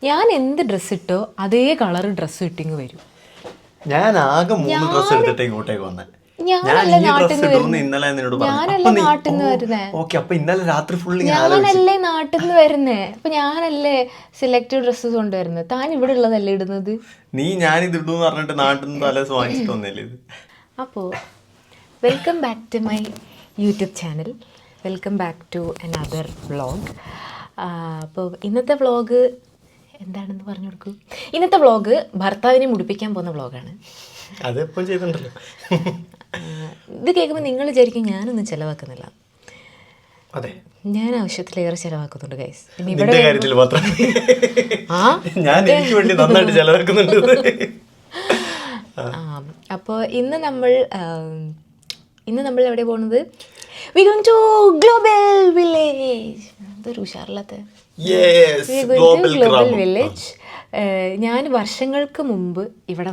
ഞാൻ എന്ത് ഡ്രസ്സ് ഇട്ടോ അതേ കളർ ഡ്രസ്സ് ഇട്ടിങ് വരും. ഞാൻ ആകെ 3 ഡ്രസ്സ് എടുത്തിട്ട് ഇങ്ങോട്ടേക്ക് വന്നെ. ഞാനല്ലേ നാട്ടിൽ നിന്ന് വരുന്നേ. അപ്പൊ ഞാനല്ലേ സെലക്റ്റീവ് ഡ്രസ്സസ് കൊണ്ടുവരുന്നത്. താൻ ഇവിടെ ഉള്ളതല്ലേ ഇടുന്നത്. നീ ഞാനിത് ഇടുന്ന് പറഞ്ഞിട്ട് നാട്ടിൽ നിന്ന് തലേസ് വാങ്ങിച്ചിട്ട് വന്നല്ലേ ഇത്. അപ്പോൾ welcome back to my YouTube channel. Welcome back to another vlog. അപ്പോൾ ഇന്നത്തെ വ്ളോഗ് എന്താണെന്ന് പറഞ്ഞു കൊടുക്കൂ. ഇന്നത്തെ വ്ളോഗ് ഭർത്താവിനെ മുടിപ്പിക്കാൻ പോകുന്ന വ്ളോഗാണ്. അതെപ്പോൾ ചെയ്തിട്ടുണ്ടല്ലോ. ഇത് കേൾക്കുമ്പോൾ നിങ്ങൾ വിചാരിക്കും ഞാനൊന്നും ചിലവാക്കുന്നില്ല. അതെ, ഞാൻ ആവശ്യത്തിലേറെ ചിലവാക്കുന്നുണ്ട് ഗൈസ്. അപ്പോൾ ഇന്ന് നമ്മൾ എവിടെ പോകുന്നത്? We going to Global Village. എന്തൊരു ഉഷാറില്ലാത്ത ഗ്ലോബൽ വില്ലേജ്. ഞാൻ വർഷങ്ങൾക്ക് മുമ്പ് ഇവിടെ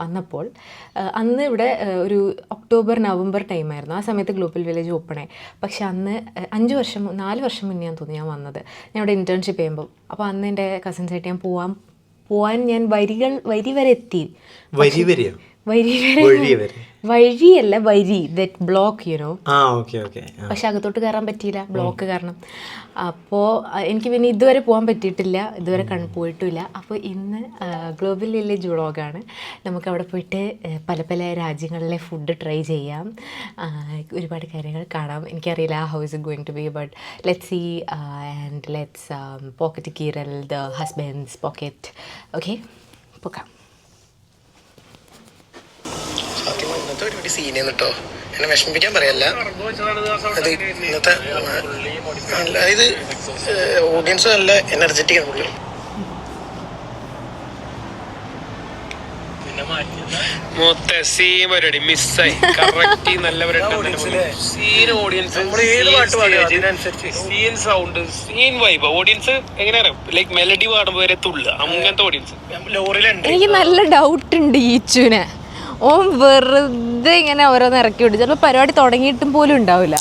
വന്നപ്പോൾ അന്ന് ഇവിടെ ഒരു ഒക്ടോബർ നവംബർ ടൈമായിരുന്നു. ആ സമയത്ത് ഗ്ലോബൽ വില്ലേജ് ഓപ്പണായി. പക്ഷെ അന്ന് 4 വർഷം മുന്നേ ഞാൻ തോന്നി ഞാൻ വന്നത്. ഞാൻ ഇവിടെ ഇൻറ്റേൺഷിപ്പ് ചെയ്യുമ്പോൾ. അപ്പോൾ അന്ന് എൻ്റെ കസിൻസായിട്ട് ഞാൻ പോവാൻ ഞാൻ വരി വരെ എത്തി. വഴിയല്ല വരി, ദറ്റ് ബ്ലോക്ക് യുനോ. പക്ഷെ അകത്തോട്ട് കയറാൻ പറ്റിയില്ല, ബ്ലോക്ക് കാരണം. അപ്പോൾ എനിക്ക് പിന്നെ ഇതുവരെ പോകാൻ പറ്റിയിട്ടില്ല, ഇതുവരെ പോയിട്ടില്ല. അപ്പോൾ ഇന്ന് ഗ്ലോബൽ വില്ലേജ് വ്ളോഗാണ്. നമുക്ക് അവിടെ പോയിട്ട് പല പല രാജ്യങ്ങളിലെ ഫുഡ് ട്രൈ ചെയ്യാം, ഒരുപാട് കാര്യങ്ങൾ കാണാം. എനിക്കറിയില്ല how is it going to be, but let's see and let's pocket കീറൽ ദ ഹസ്ബൻഡ്സ് പോക്കറ്റ്. ഓക്കെ, പോകാം. ഇന്നത്തെ ഒരുപാട് സീനാണ് കേട്ടോ. എന്നെ വിഷമിപ്പിക്കാൻ പറയല്ല. അത് ഇന്നത്തെ അതായത് ഓഡിയൻസ് നല്ല എനർജറ്റിക് ആണ്. പരിപാടി മിസ്സായി. നല്ല scene audience scene sound scene vibe. Audience എങ്ങനെയാ ലൈക്ക് മെലഡി പാടുമ്പോ വരെ തുള്ള അങ്ങനത്തെ ഓഡിയൻസ്. ലോറിയിലുണ്ട്. എനിക്ക് നല്ല ഡൗട്ട് ഉണ്ട് ഈച്ചുവിനെ. ഓൻ വെറുതെ ഇങ്ങനെ ഓരോന്ന് ഇറക്കി വിട്ടു. ചിലപ്പോൾ പരിപാടി തുടങ്ങിയിട്ടും പോലും ഉണ്ടാവില്ല.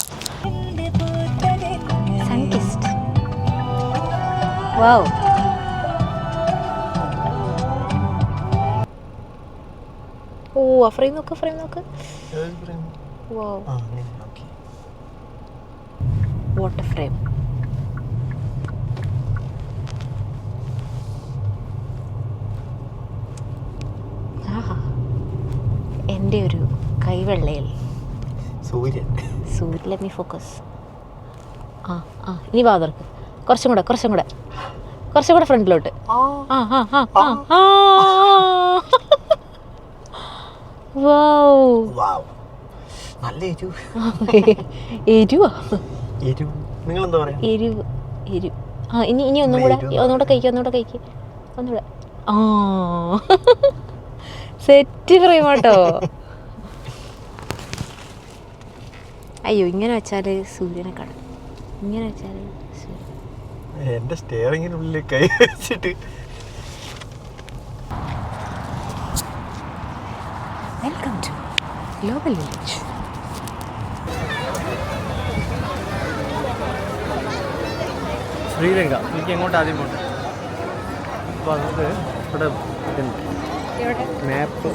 ഓ, ആ ഫ്രെയിം നോക്ക്. Water frame. എൻ്റെ ഒരു കൈവെള്ളയിൽ സൂര്യൻ. Let me focus. ഇനി വാതർക്ക് കുറച്ചും കൂടെ ഫ്രണ്ടിലോട്ട്. ഇനി ഒന്നുകൂടെ കഴിക്കും. സെറ്റ് ഫ്രെയിമാട്ടോ. അയ്യോ, ഇങ്ങനെ വെച്ചാല് സൂര്യനെ കാണാം. ഇങ്ങനെ വെച്ചാല് എന്റെ സ്റ്റെയറിങ്ങിനുള്ളിൽ കൈ വെച്ചിട്ട്. Welcome to global village. Sri Lanka. എനിക്ക് എങ്ങോട്ട് ആദ്യം പോകണ്ട? അപ്പോൾ അത് ഇവിടെ മാപ്പ്.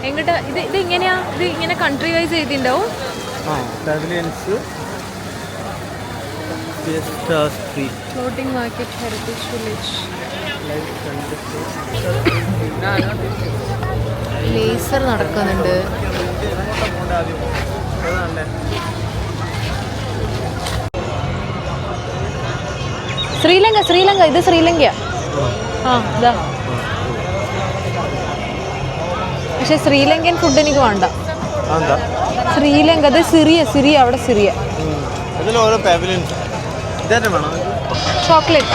എങ്ങോട്ടാ ഇത് ഇങ്ങനെയാ? ഇത് ഇങ്ങനെ കൺട്രി വൈസ് ചെയ്തിട്ടുണ്ടാവും. Floating market, heritage village, laser നടക്കുന്നുണ്ട്. ശ്രീലങ്ക. ഇത് ശ്രീലങ്കയാ. ഇതാ. പക്ഷെ ശ്രീലങ്കൻ ഫുഡ് എനിക്ക് വേണ്ട. ശ്രീലങ്ക. അത് സിറിയ. അവിടെ സിറിയ. ചോക്ലേറ്റ്.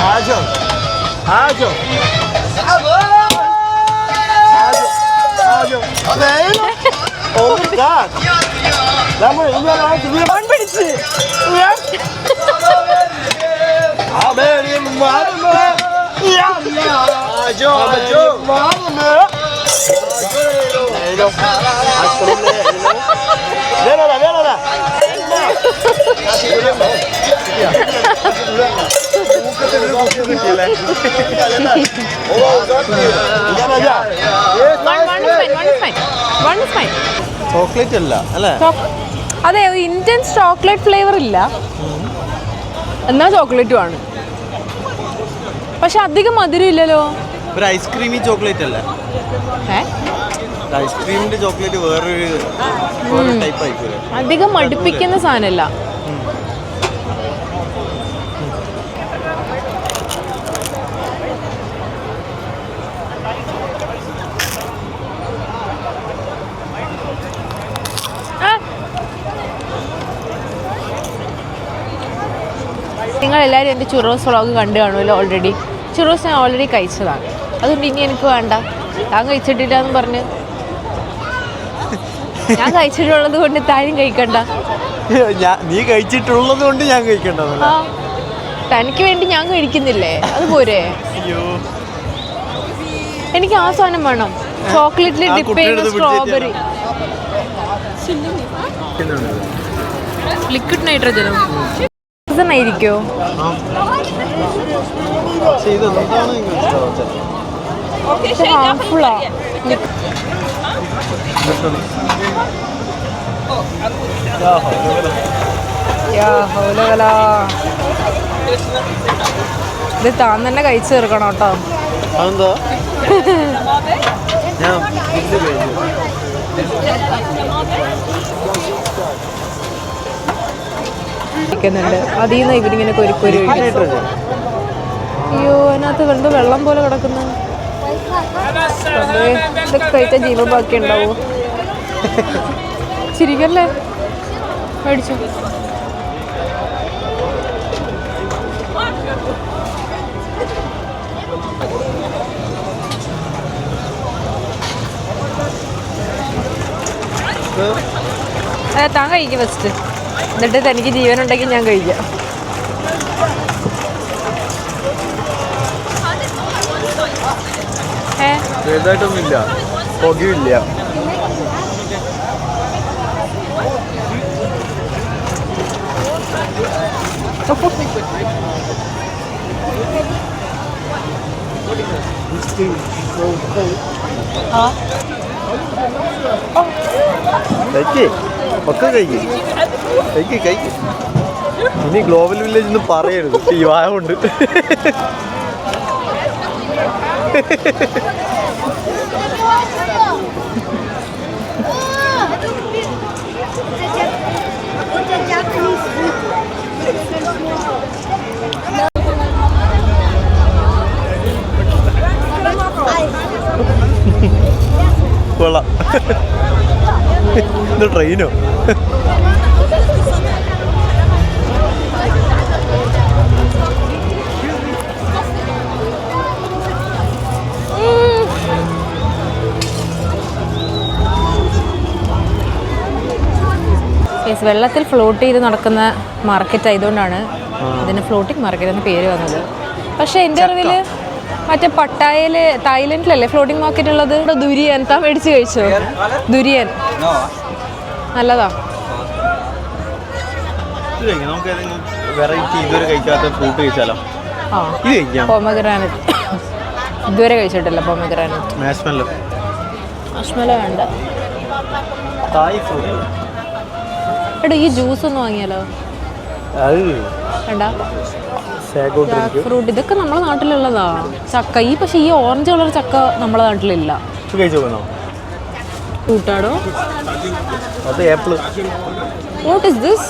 ചോക്ലേറ്റ് അല്ല അല്ലേ? അതെ, ഇന്റൻസ് ചോക്ലേറ്റ് ഫ്ലേവർ ഇല്ല, എന്നാ ചോക്ലേറ്റും ആണ്. പക്ഷെ അധികം മധുരം ഇല്ലല്ലോ. ഒരു ഐസ്ക്രീമി ചോക്ലേറ്റ് അല്ല? ഐസ്ക്രീമിന്റെ ചോക്ലേറ്റ് വേറൊരു ടൈപ്പ് ആയിപ്പോലെ. അധികം മടുപ്പിക്കുന്ന സാധനമല്ല. നിങ്ങളെല്ലാവരും എൻ്റെ ചുറോസ് വ്ളോഗ് കണ്ടു കാണുമല്ലോ ഓൾറെഡി. ചുറോസ് ഞാൻ ഓൾറെഡി കഴിച്ചതാണ്, അതുകൊണ്ട് ഇനി എനിക്ക് വേണ്ട. താൻ കഴിച്ചിട്ടില്ല എന്ന് പറഞ്ഞ് ഞാൻ കഴിച്ചിട്ടുള്ളത് കൊണ്ട് താനും കഴിക്കണ്ട. നീ കഴിച്ചിട്ടുള്ളത് കൊണ്ട് ഞാൻ കഴിക്കണ്ട. തനിക്ക് വേണ്ടി ഞാൻ കഴിക്കുന്നില്ലേ, അതുപോരെ? എനിക്ക് ആ സാധനം വേണം, ചോക്ലേറ്റിൽ ഡിപ്പ് ചെയ്യുന്ന സ്ട്രോബെറി. ലിക്വിഡ് നൈട്രജനോ ആയിരിക്കോ? ഹാർംഫുള്ളാ. ഇത് താൻ തന്നെ കഴിച്ചു തീർക്കണം കേട്ടോ. അതിൽ നിന്ന് ഇവരിങ്ങനെ കൊരിക്കൊരി ഒഴിക്കുന്നു. അയ്യോ, അതിനകത്ത് വെള്ളം പോലെ കിടക്കുന്നു. ഇതൊക്കെ കഴിച്ചാൽ ജീവൻ ബാക്കി ഉണ്ടാവോ? ചിരിക്കല്ലേ, മേടിച്ചു. താൻ കഴിക്കും ഫസ്റ്റ്, എന്നിട്ട് തനിക്ക് ജീവനുണ്ടെങ്കിൽ ഞാൻ കഴിക്കാം. ചെറുതായിട്ടൊന്നുമില്ല, പുകയില്ല. ഒക്കെ കഴിക്കും. ഇനി ഗ്ലോബൽ വില്ലേജ് ഒന്നും പറയരുത്, ഈ വായ കൊണ്ട്. കൊള്ളാം. ഇത് ട്രെയിനോ? വെള്ളത്തിൽ ഫ്ലോട്ട് ചെയ്ത് നടക്കുന്ന മാർക്കറ്റ് ആയതുകൊണ്ടാണ് ഇതിന് ഫ്ലോട്ടിംഗ് മാർക്കറ്റ് എന്ന പേര് വന്നത്. പക്ഷേ എൻ്റെ അറിവിൽ മറ്റേ പട്ടായയില് തായ്ലൻഡിലല്ലേ ഫ്ലോട്ടിംഗ് മാർക്കറ്റ് ഉള്ളത്. ദുരിയൻ താൻ മേടിച്ച് കഴിച്ചോ? ദുരിയൻ നല്ലതാ. പോമഗ്രാനറ്റ് ഇതുവരെ കഴിച്ചിട്ടില്ല. പോമഗ്രാനറ്റ് മാഷ്മലോ വേണ്ട. എടാ, ഈ ജ്യൂസ് ഒന്ന് വാങ്ങിയാലോ? വേണ്ട. ജാക്ക് ഫ്രൂട്ട് ഇതൊക്കെ നമ്മുടെ നാട്ടിലുള്ളതാ. ചക്ക പക്ഷെ ഈ ഓറഞ്ച് കളർ ചക്ക നമ്മുടെ നാട്ടിലില്ല. ഫ്രൂട്ടാടോ? What is this?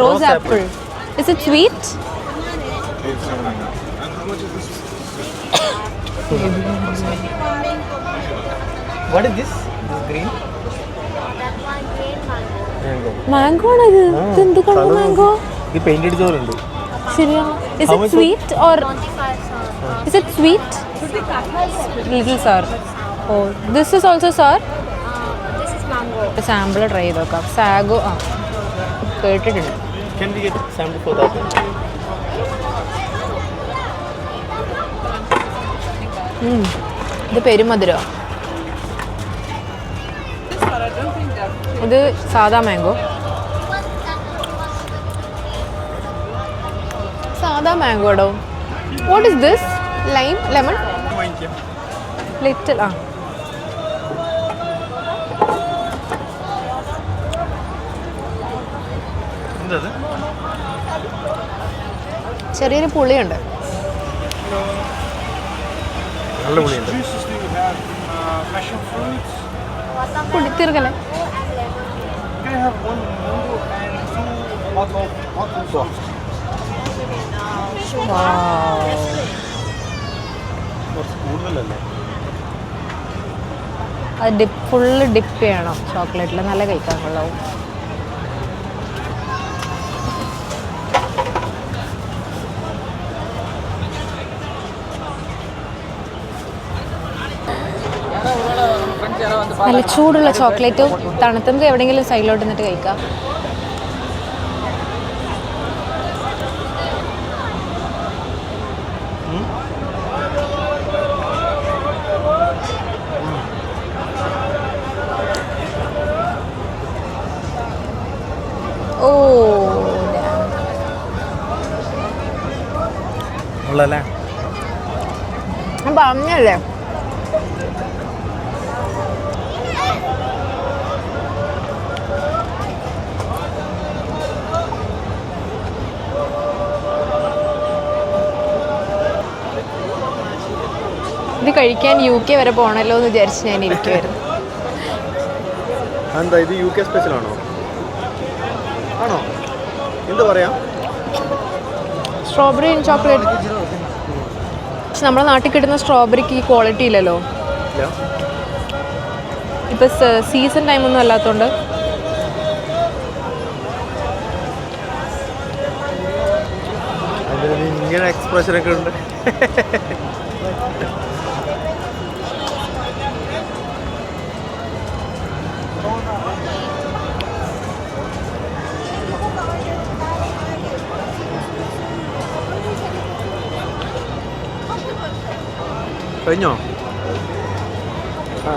Rose apple. Is it sweet? What is this? Green? Mango ആണ് ഇത്. എന്ത് കളർ മാംഗോ? ഇത് പെയിന്റ് അടിച്ചോറുണ്ട്. ശരിയാണ്. Is it sweet or is it sweet? Little sour. Oh, this is also sour. This is mango. Sample try ചെയ്ത് നോക്കാം. Sago കേട്ടിട്ടുണ്ട്. Can we get sample for that? ഇത് പെരുമധുരോ? ഇത് സാദാ മാംഗോ. സാദാ മാംഗോടോ. What is this? Lime, lemon, little. ആ ചെറിയൊരു പുളിയുണ്ട്. നല്ല പുളിയുണ്ട്. കുടിത്തീർക്കല്ലേ? കൂടുതലല്ലേ? അത് ഫുള്ള് ഡിപ്പ് ചെയ്യണം ചോക്ലേറ്റിൽ, നല്ല കഴിക്കാൻ കൊള്ളാവും. നല്ല ചൂടുള്ള ചോക്ലേറ്റും തണുത്തുമ്പോൾ എവിടെയെങ്കിലും സൈഡിലോട്ട് നിന്നിട്ട് കഴിക്കാം. ഓ ഉള്ളല്ലേ? ഞാൻ പറഞ്ഞല്ലേ. ഇത് കഴിക്കാൻ UK വരെ പോകണല്ലോ എന്ന് വിചാരിച്ച് ഞാൻ ഇരിക്കുമായിരുന്നു. എന്താ ഇത് UK സ്പെഷ്യൽ ആണോ? ആണോ? എന്താ പറയാ? Strawberry and chocolate. പക്ഷെ നമ്മുടെ നാട്ടിൽ കിട്ടുന്ന സ്ട്രോബെറിക്ക് ഈ ക്വാളിറ്റി ഇല്ലല്ലോ. ഇപ്പം സീസൺ ടൈമൊന്നും അല്ലാത്തതുകൊണ്ട്. ഇങ്ങനെ എക്സ്പ്രഷൻ ഒക്കെ ഉണ്ട്. കഴിഞ്ഞോ? ആ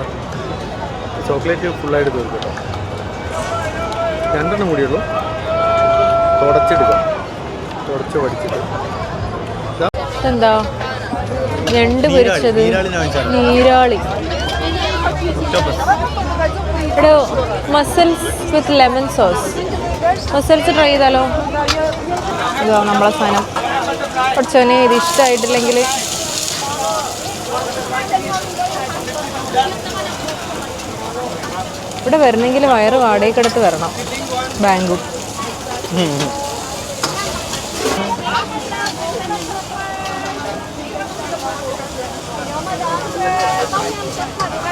ചോക്ലേറ്റ് ഫുള്ളായിട്ട് തീർക്കട്ടോ. 2 കൂടിയുള്ളൂ. തുടച്ചെടുക്കാം. തുടച്ച് പഠിച്ചിട്ട് എന്താ ഞണ്ട് പൊരിച്ചത്, നീരാളി, ഇവിടെ മസിൽസ് വിത്ത് ലെമൺ സോസ്. മസിൽസ് ട്രൈ ചെയ്താലോ? ഇതോ നമ്മളെ സാധനം. കുറച്ചവന് ഇത് ഇഷ്ടമായിട്ടില്ലെങ്കിൽ ഇവിടെ വരണമെങ്കിൽ വയറ് വാടകയ്ക്കെടുത്ത് വരണം. ബാങ്കും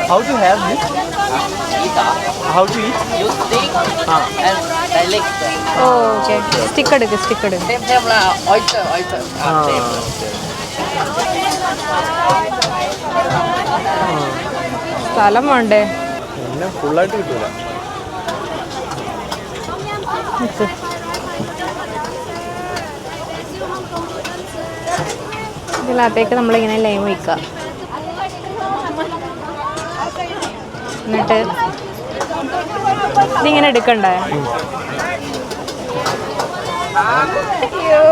How to have this? How to eat? You stick and direct. Okay. Stick എടുക്ക്, സ്റ്റിക്ക് എടുക്ക്. Same lah, oyster. Same. സ്ഥലം വേണ്ടേ? പിന്നെ ഫുള്ളായിട്ട് കിട്ടൂല. ഇതിനകത്തേക്ക് നമ്മളിങ്ങനെ ലൈം വയ്ക്കുക. എന്നിട്ട് ഇതിങ്ങനെ എടുക്കണ്ടേ? അയ്യോ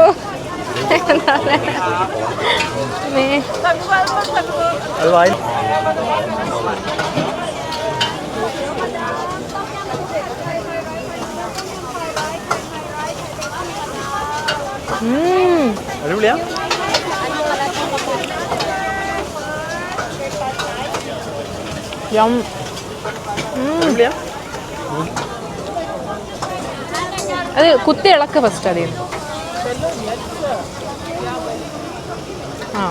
അത് വായി അടിപൊളിയാ. അടിപൊളിയാ. അത് കുത്തി ഇളക്ക് ഫസ്റ്റ് അതിൽ. ആ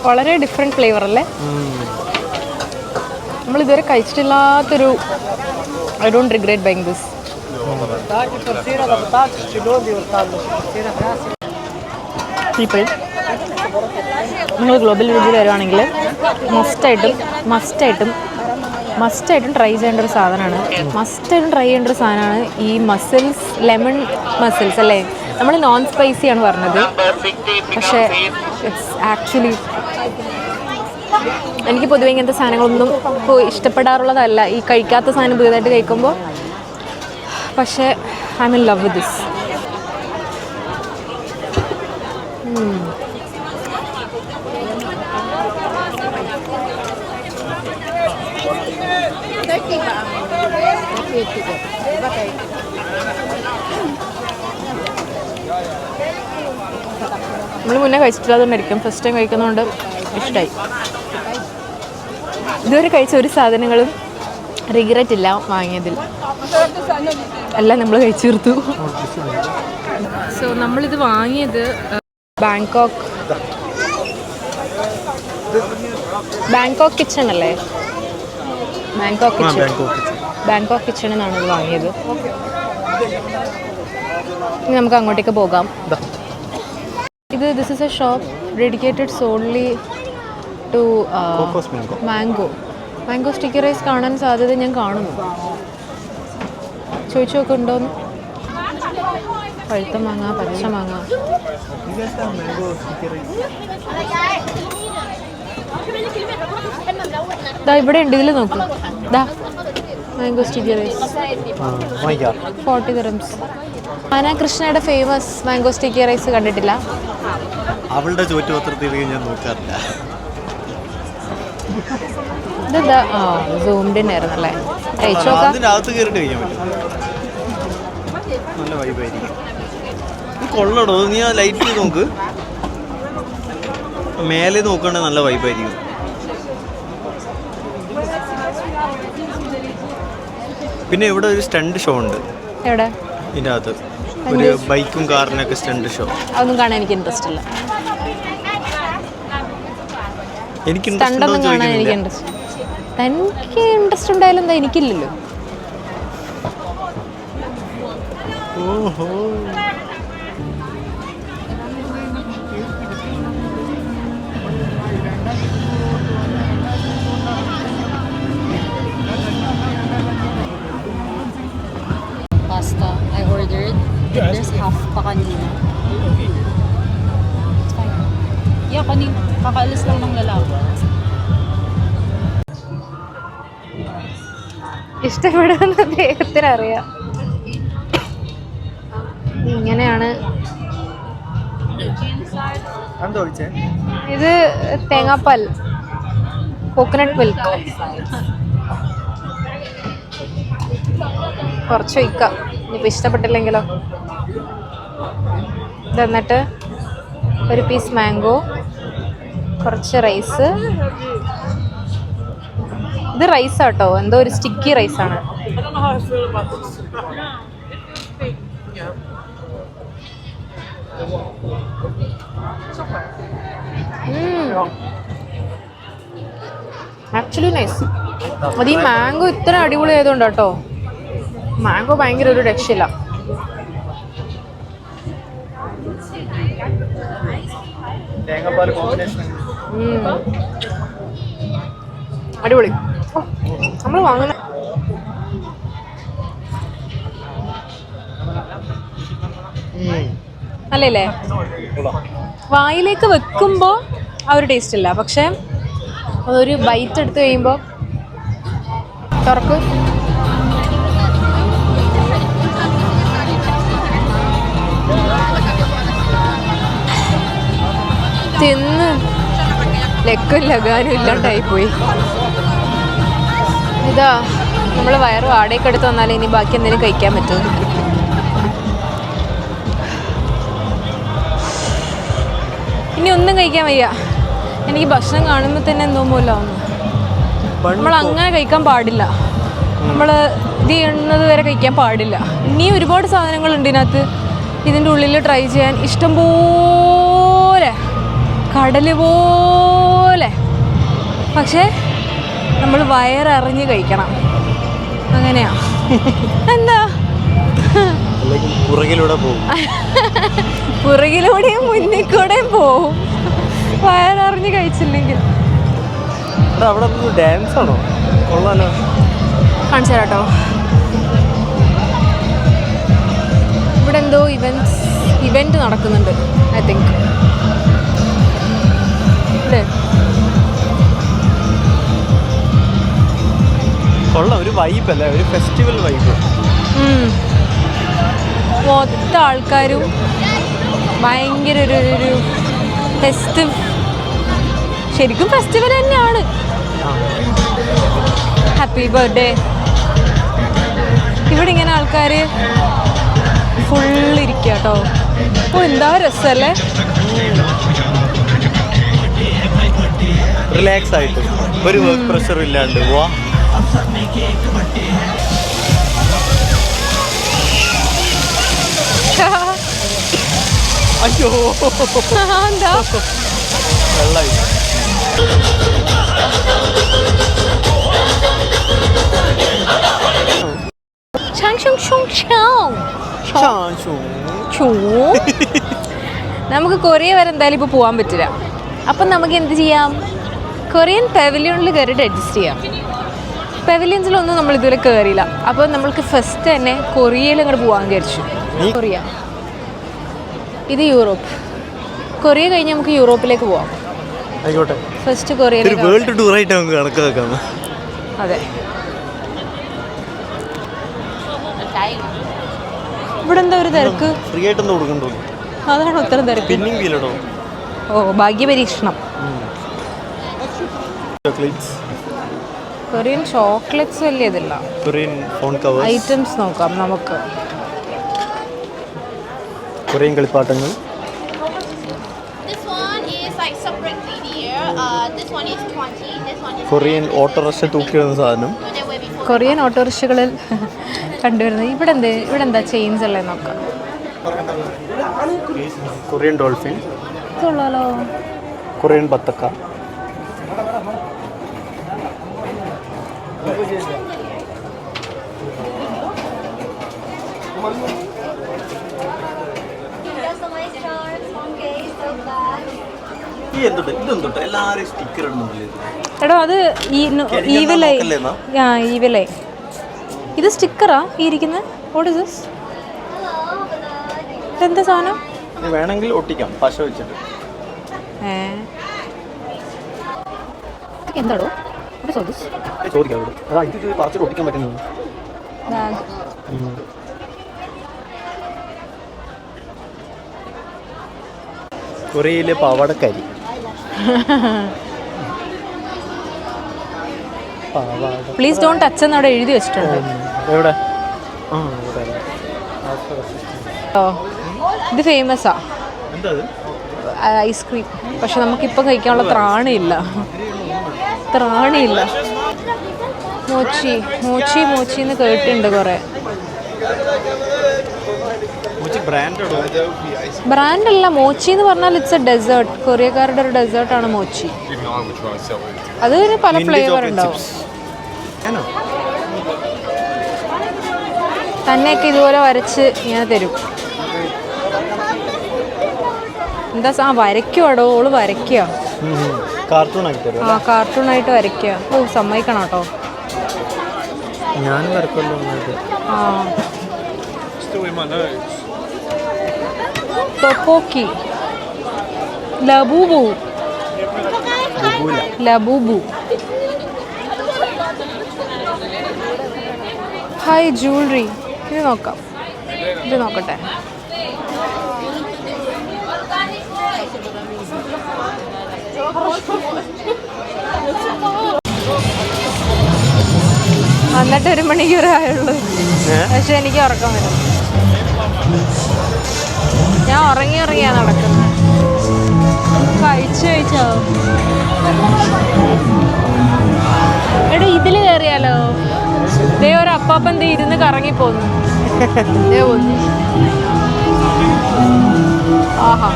വളരെ ഡിഫറെൻറ്റ് ഫ്ലേവർ അല്ലേ? നമ്മളിതുവരെ കഴിച്ചിട്ടില്ലാത്തൊരു. I don't regret buying this. ഇപ്പോൾ നിങ്ങൾ ഗ്ലോബൽ വില്ലേജിൽ വരുവാണെങ്കിൽ മസ്റ്റായിട്ടും ട്രൈ ചെയ്യേണ്ട ഒരു സാധനമാണ്. ഈ മസിൽസ്, ലെമൺ മസിൽസ് അല്ലേ, നമ്മൾ നോൺ സ്പൈസി ആണ് പറഞ്ഞത്, പക്ഷേ ഇറ്റ്സ് ആക്ച്വലി എനിക്ക് പൊതുവെ ഇങ്ങനത്തെ സാധനങ്ങളൊന്നും ഇപ്പോൾ ഇഷ്ടപ്പെടാറുള്ളതല്ല, ഈ കഴിക്കാത്ത സാധനം പുതിയതായിട്ട് കഴിക്കുമ്പോൾ. പക്ഷേ I M in love with this. നമ്മൾ മുന്നേ കഴിച്ചിട്ടില്ലാതുകൊണ്ടായിരിക്കും, ഫസ്റ്റ് ടൈം കഴിക്കുന്നതുകൊണ്ട് ഇഷ്ടമായി. ഇതുവരെ കഴിച്ച ഒരു സാധനങ്ങളും റിഗ്രറ്റ് ഇല്ല വാങ്ങിയതിൽ, എല്ലാം നമ്മൾ കഴിച്ചു തീർത്തു. സോ നമ്മളിത് വാങ്ങിയത് ബാങ്കോക്ക് കിച്ചൺ അല്ലേ, ബാങ്കോക്ക് കിച്ചണിൽ നിന്നാണ് ഇത് വാങ്ങിയത്. ഇനി നമുക്ക് അങ്ങോട്ടേക്ക് പോകാം. This is a shop dedicated solely to mango sticky rice കാണാൻ സാധ്യത ഞാൻ കാണുന്നു. ചോദിച്ചു നോക്ക് ഉണ്ടോന്ന്. പഴുത്ത മാങ്ങ, പച്ച മാങ്ങ. ഇവിടെ ഉണ്ട്, ഇതിൽ നോക്കൂ. Mango sticky rice 40 dirhams. കൃഷ്ണയുടെ ഫേമസ് മാംഗോ സ്റ്റിക്കി റൈസ് കണ്ടിട്ടില്ല. അവളുടെ ചോറ്റുപത്രത്തിൽ ഞാൻ നോക്കാറില്ല. ഇതെന്താ സൂംഡ് ആയിരുന്നല്ലേ, കഴിച്ചു നോക്കാം. അതിനകത്ത് കയറിട്ട് കഴിക്കാൻ പറ്റും, നല്ല വൈബായിരിക്കും. കൊള്ളടോ, നീ ആ ലൈറ്റ് നോക്ക്, മേലെ നോക്കുകയാണെങ്കിൽ നല്ല വൈബായിരിക്കും. പിന്നെ ഇവിടെ ഒരു സ്റ്റണ്ട് ഷോ ഉണ്ട്. എവിടെ? ഇതിൻ്റെ അകത്ത് ഒരു ബൈക്കും കാറിനൊക്കെ സ്റ്റണ്ട് ഷോ. അതൊന്നും കാണാൻ എനിക്ക് ഇൻട്രസ്റ്റ് ഇല്ല. എനിക്ക് സ്റ്റണ്ടൊന്നും കാണാൻ എനിക്ക് ഇൻട്രസ്റ്റ്. തനിക്ക് ഇൻട്രസ്റ്റ് ഉണ്ടായാലും എന്താ, എനിക്കില്ലല്ലോ. ഓഹോ, pasta I ordered. There's half pa kanina. It's fine. Yeah, kanina. Kakaalis lang ng lalaki. ഇഷ്ടപ്പെടുന്ന ദൈവത്തിനറിയാം. ഇങ്ങനെയാണ് ഇത്. തേങ്ങാപ്പാൽ, കോക്കനട്ട് മിൽക്ക് കുറച്ച് വയ്ക്കാം, ഇനിയിപ്പോൾ ഇഷ്ടപ്പെട്ടില്ലെങ്കിലോ. ഇത് എന്നിട്ട് ഒരു പീസ് മാംഗോ, കുറച്ച് റൈസ്. ഇത് റൈസാട്ടോ, എന്തോ ഒരു സ്റ്റിക്കി റൈസാണ്. Actually nice. അത് ഈ മാംഗോ ഇത്ര അടിപൊളി ആയതുകൊണ്ട് കേട്ടോ, മാംഗോ ഭയങ്കര ഒരു രക്ഷയില്ല. അടിപൊളി. നമ്മൾ വാങ്ങുന്ന അല്ലേ, വായിലേക്ക് വെക്കുമ്പോൾ ആ ഒരു ടേസ്റ്റ് ഇല്ല, പക്ഷെ അതൊരു ബൈറ്റ് എടുത്ത് കഴിയുമ്പോൾ തുറക്ക് തിന്ന് ലെക്കും ലഗാനും ഇല്ലാണ്ടായിപ്പോയി. ഇതാ നമ്മൾ വയറ് വാടകയ്ക്ക് എടുത്ത് വന്നാലേ ഇനി ബാക്കി എന്തെങ്കിലും കഴിക്കാൻ പറ്റുമോ. ഇനി ഒന്നും കഴിക്കാൻ വയ്യ. എനിക്ക് ഭക്ഷണം കാണുമ്പോൾ തന്നെ എന്തോ പോലാവുന്നു. നമ്മൾ അങ്ങനെ കഴിക്കാൻ പാടില്ല, നമ്മൾ ഇത് ചെയ്യുന്നത് വരെ കഴിക്കാൻ പാടില്ല. ഇനിയും ഒരുപാട് സാധനങ്ങളുണ്ട് ഇതിനകത്ത്, ഇതിൻ്റെ ഉള്ളിൽ ട്രൈ ചെയ്യാൻ. ഇഷ്ടംപോലെ കടൽ പോലെ. പക്ഷേ നമ്മൾ വയറിറങ്ങി കഴിക്കണം, അങ്ങനെയാ. എന്താ പുറകിലൂടെ പോകും, പുറകിലൂടെയും മുന്നിൽ കൂടെയും പോവും വയറിറങ്ങി കഴിച്ചില്ലെങ്കിൽ. അവിടെ ഡാൻസ് ആണോ? കൊള്ളാലോ. കാണിച്ചു തരാട്ടോ. ഇവിടെ എന്തോ ഇവൻറ്റ്സ് ഇവന്റ് നടക്കുന്നുണ്ട് ഐ തിങ്ക്. അല്ലേ? കൊള്ളാം, ഒരു വൈബ് അല്ലേ, ഒരു ഫെസ്റ്റിവൽ വൈബ്. മൊത്തം ആൾക്കാരും ഭയങ്കര ഒരു ഫെസ്റ്റീവ്, ശരിക്കും ഫെസ്റ്റിവൽ തന്നെയാണ്. Happy birthday. ഇവിടെ ഇങ്ങനെ ആൾക്കാർ ഫുള്ളിരിക്കുക കേട്ടോ. അപ്പോൾ എന്താ രസമല്ലേ, റിലാക്സ് ആയിട്ട് ഒരു വർക്ക് പ്രഷർ ഇല്ലാണ്ട് പോവാ. അയ്യോ എന്താ വെള്ളമായി. നമുക്ക് കൊറിയ വരെ എന്തായാലും ഇപ്പോൾ പോകാൻ പറ്റില്ല. അപ്പം നമുക്ക് എന്ത് ചെയ്യാം, കൊറിയൻ പെവിലിയണിൽ കയറിയിട്ട് അഡ്ജസ്റ്റ് ചെയ്യാം. പെവിലിയൻസിലൊന്നും നമ്മൾ ഇതുവരെ കയറിയില്ല. അപ്പോൾ നമ്മൾക്ക് ഫസ്റ്റ് തന്നെ കൊറിയയിൽ അങ്ങോട്ട് പോകാൻ വിചാരിച്ചു. കൊറിയ, ഇത് യൂറോപ്പ്. കൊറിയ കഴിഞ്ഞ് നമുക്ക് യൂറോപ്പിലേക്ക് പോവാം. ആയിക്കോട്ടെ, ഫസ്റ്റ് കൊറിയയിലേക്ക്. വേൾഡ് ടൂർ ആയിട്ട് നമുക്ക് കണക്കാക്കാം. അതെ, ഇവിടെ എന്താ ഒരു തിരക്ക്? ഫ്രീ ആയിട്ടൊന്നും കൊടുക്കണ്ടോ? അതാണ് ഉത്തരം തിരക്ക്. പിന്നിങ് വീലടോ. ഓ, ഭാഗ്യപരീക്ഷണം. ചോക്ലേറ്റ്സ്, കൊറിയൻ ചോക്ലേറ്റ്സ് വലിയ ഇതില്ല. കൊറിയൻ ഫോൺ കവർ ഐറ്റംസ് നോക്കാം നമുക്ക്. കൊറിയൻ കളിപ്പാട്ടങ്ങൾ. This one is like separate video. This one is 20. This one is Korean autorickshaw തൂക്കിയിടുന്ന സാധനം. the way before. കൊറിയൻ ഓട്ടോറിക്ഷകളിൽ കണ്ടുവരുന്നത്. ഇവിടെ എന്താ ചെയിൻസ് ഉള്ളത് നോക്കാം. കൊറിയൻ ഡോൾഫിൻ, ഇതുള്ളല്ലോ. കൊറിയൻ ബത്തക്ക, ഇതെന്തുണ്ട് എല്ലാവരും സ്റ്റിക്കർ ഇടുന്നുണ്ടല്ലേ? എടോ അത് ഈവിലേ. ഇത് സ്റ്റിക്കറാ ഈ ഇരിക്കുന്നത്? What is this? ഇതെന്താ സാധനം? വേണമെങ്കിൽ ഒട്ടിക്കാം പശ വെച്ചിട്ട്. എന്താടോ ചോദിക്കാം. ഇത് പറിച്ചിട്ട് ഒട്ടിക്കാൻ പറ്റുന്നത്. കൊറിയയിലെ പാവാടക്കാരി. പ്ലീസ് ഡോണ്ട് ടച്ച് എന്ന് അവിടെ എഴുതി വെച്ചിട്ടുണ്ട്. എവിടെ? ഇത് ഫേമസാ എന്താ ഐസ്ക്രീം. പക്ഷെ നമുക്കിപ്പം കഴിക്കാനുള്ള ത്രാണിയില്ല. മോച്ചി എന്ന് കേട്ടിട്ടുണ്ട് കുറേ. ബ്രാൻഡല്ല, മോച്ചി എന്ന് പറഞ്ഞാൽ ഇറ്റ്സ് എ ഡെസേർട്ട്. കൊറിയക്കാരുടെ ഒരു ഡെസേർട്ടാണ് മോച്ചി. അത് പല ഫ്ലേവർ ഉണ്ടാവും. തന്നെയൊക്കെ ഇതുപോലെ വരച്ച് ഇങ്ങനെ തരും. എന്താ വരയ്ക്കുവാടോ, ഓള് വരയ്ക്കുക. കാർട്ടൂണായിട്ട് വരയ്ക്കുക. ഓ, സമ്മതിക്കണം കേട്ടോ. ഞാൻ വരക്കല്ലോ. ടൊപ്പോക്കി, ലബൂബു. Hi jewellery. ഇത് നോക്കാം, ഇത് നോക്കട്ടെ. എന്നിട്ട് 1 മണിക്കൂറായുള്ളൂ. പക്ഷെ എനിക്ക് ഉറക്കം വരും. ഞാൻ ഉറങ്ങിയാ നടക്കുന്നത്. കഴിച്ചോ? എടാ, ഇതിൽ കയറിയാലോ? ദേ ഒരു അപ്പാപ്പൻ ദേ ഇരുന്ന് കറങ്ങിപ്പോന്നു. ആഹാ,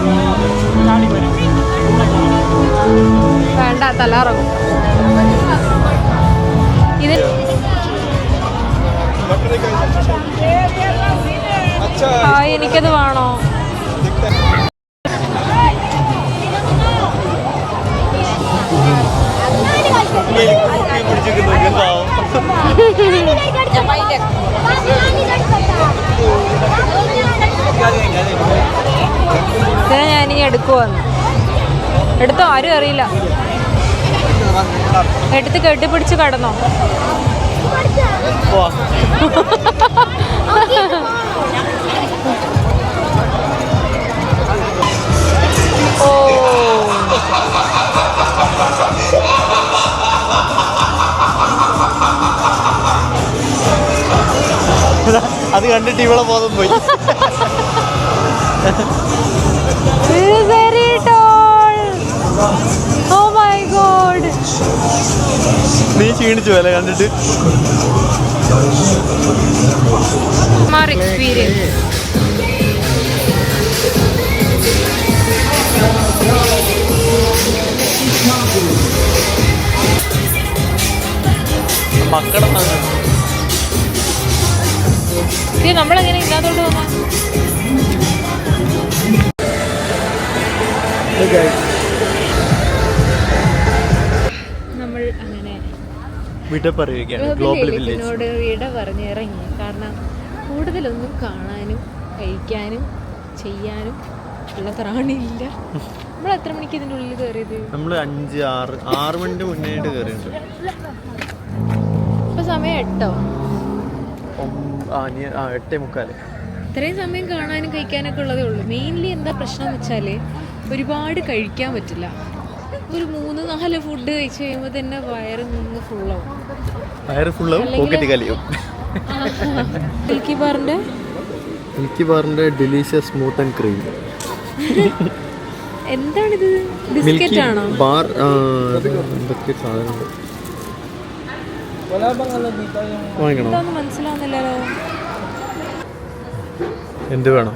വേണ്ട, തലറങ്ങും. ഇത് എനിക്കത് വേണോ? Japan. നീ എടുക്കുവന്ന്. എടുത്തോ, ആരും അറിയില്ല. എടുത്ത് കെട്ടിപ്പിടിച്ച് കടന്നോ. ഓ അത് കണ്ടിട്ട് ഇവളെ ബോധം പോയി. very tall. Oh my god. നീ ക്ഷീണിച്ചു പോലെ കണ്ടിട്ട്. More experience. മക്കളെ നമ്മളെങ്ങനെ ഇല്ലാത്തോട്ട് വന്നാ നമ്മൾ അങ്ങനെ വിട പറയുകയാണ് ഗ്ലോബൽ വില്ലേജ്. എന്നോട് വിട പറഞ്ഞ് ഇറങ്ങി. കാരണം കൂടുതലൊന്നും കാണാനും കഴിക്കാനും ചെയ്യാനും ഉള്ള ത്രാണിയില്ല. നമ്മൾ എത്ര മണിക്ക് ഇതിൻ്റെ ഉള്ളിൽ കയറിയത്? നമ്മൾ 5-6 മണിന്റെ മുന്നേ കയറിയിട്ടുണ്ട്. ഇപ്പൊ സമയം 8. 8:45. ഇത്രയും സമയം കാണാനും കഴിക്കാനൊക്കെ ഉള്ളതേ ഉള്ളൂ. മെയിൻലി എന്താ പ്രശ്നം എന്ന് വെച്ചാൽ ഒരുപാട് കഴിക്കാൻ പറ്റില്ല. ഒരു 3-4 ഫുഡ് കഴിച്ച് കഴിയുമ്പോൾ തന്നെ വയറ് നിന്ന് ഫുള്ളാവും. പോക്കറ്റ് കലിയും. മിൽക്കി ബാറിന്റെ ഡെലീഷ്യസ് സ്മൂത്ത് ആൻഡ് ക്രീം. എന്താണിത്? ബിസ്ക്കറ്റ് ആണോ? ബാർ എന്തൊക്കെ സാധനങ്ങൾ വാങ്ങിക്കണോ? ഇതൊന്നും മനസ്സിലാവുന്നില്ലല്ലോ. എന്ത് വേണം?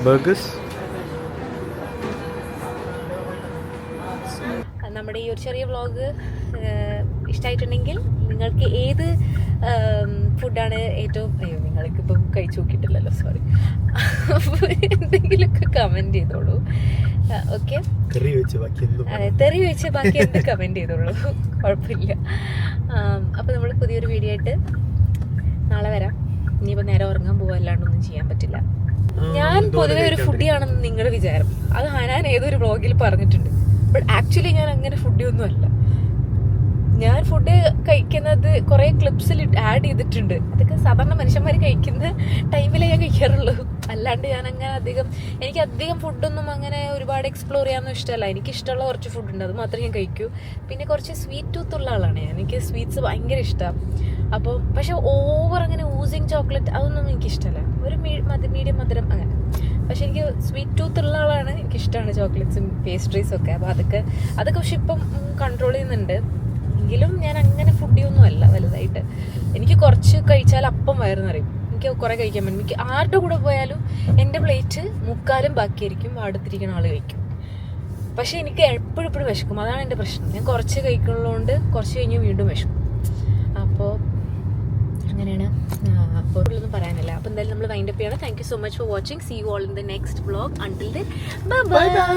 ബർഗേഴ്സ്. നമ്മുടെ ഈ ഒരു ചെറിയ വ്ളോഗ് ഇഷ്ടമായിട്ടുണ്ടെങ്കിൽ നിങ്ങൾക്ക് ഏത് ഫുഡാണ് ഏറ്റവും നിങ്ങൾക്ക് ഇപ്പം കഴിച്ചു നോക്കിയിട്ടില്ലല്ലോ, സോറി. എന്തെങ്കിലുമൊക്കെ കമൻറ്റ് ചെയ്തോളൂ. ഓക്കെ, അതെ, തെറി വെച്ച് ബാക്കി എന്ത് കമൻറ്റ് ചെയ്തോളൂ, കുഴപ്പമില്ല. അപ്പോൾ നമ്മൾ പുതിയൊരു വീഡിയോ ആയിട്ട് നാളെ വരാം. ഇനിയിപ്പോൾ നേരെ ഉറങ്ങാൻ പോകാല്ലാണ്ടൊന്നും ചെയ്യാൻ പറ്റില്ല. ഞാൻ പൊതുവെ ഒരു ഫുഡിയാണെന്ന് നിങ്ങളുടെ വിചാരം. അത് ഞാൻ ഏതൊരു വ്ളോഗിൽ പറഞ്ഞിട്ടുണ്ട്. ബട്ട് ആക്ച്വലി ഞാൻ അങ്ങനെ ഫുഡിയൊന്നും അല്ല. ഞാൻ ഫുഡ് കഴിക്കുന്നത് കുറേ ക്ലിപ്സിൽ ആഡ് ചെയ്തിട്ടുണ്ട്. അതൊക്കെ സാധാരണ മനുഷ്യന്മാർ കഴിക്കുന്ന ടൈമിലേ ഞാൻ കഴിക്കാറുള്ളൂ. അല്ലാണ്ട് ഞാൻ അങ്ങനെ എനിക്ക് അധികം ഫുഡൊന്നും അങ്ങനെ ഒരുപാട് എക്സ്പ്ലോർ ചെയ്യാനൊന്നും ഇഷ്ടമല്ല. എനിക്കിഷ്ടമുള്ള കുറച്ച് ഫുഡുണ്ട്, അത് മാത്രമേ ഞാൻ കഴിക്കൂ. പിന്നെ കുറച്ച് സ്വീറ്റ് ടൂത്ത് ഉള്ള ആളാണ് ഞാൻ. എനിക്ക് സ്വീറ്റ്സ് ഭയങ്കര ഇഷ്ടമാണ്. അപ്പോൾ പക്ഷെ ഓവർ അങ്ങനെ ഊസിങ് ചോക്ലേറ്റ് അതൊന്നും എനിക്കിഷ്ടമല്ല. ഒരു മീഡിയം മധുരം അങ്ങനെ. പക്ഷെ എനിക്ക് സ്വീറ്റ് ടൂത്ത് ഉള്ള ആളാണ്. എനിക്കിഷ്ടമാണ് ചോക്ലേറ്റ്സും പേസ്ട്രീസും ഒക്കെ. അപ്പോൾ അതൊക്കെ പക്ഷെ ഇപ്പം കൺട്രോൾ ചെയ്യുന്നുണ്ട്. എങ്കിലും ഞാൻ അങ്ങനെ ഫുഡിയൊന്നും അല്ല വലുതായിട്ട്. എനിക്ക് കുറച്ച് കഴിച്ചാൽ അപ്പം വയറ് നിറയും. എനിക്ക് കുറേ കഴിക്കാൻ പറ്റും. എനിക്ക് ആരുടെ കൂടെ പോയാലും എൻ്റെ പ്ലേറ്റ് 3/4 ബാക്കിയായിരിക്കും, അടുത്തിരിക്കുന്ന ആൾ കഴിക്കും. പക്ഷെ എനിക്ക് എപ്പോഴും വിശക്കും. അതാണ് എൻ്റെ പ്രശ്നം. ഞാൻ കുറച്ച് കഴിക്കുള്ളതുകൊണ്ട് കുറച്ച് കഴിഞ്ഞ് വീണ്ടും വിശക്കും. അപ്പോൾ അങ്ങനെയാണ്. അപ്പോൾ ഉള്ളതൊന്നും പറയാനില്ല. അപ്പോൾ എന്തായാലും നമ്മൾ വൈൻഡപ്പ് ചെയ്യണം. Thank you so much for watching. See you all in the next vlog. Until then bye by.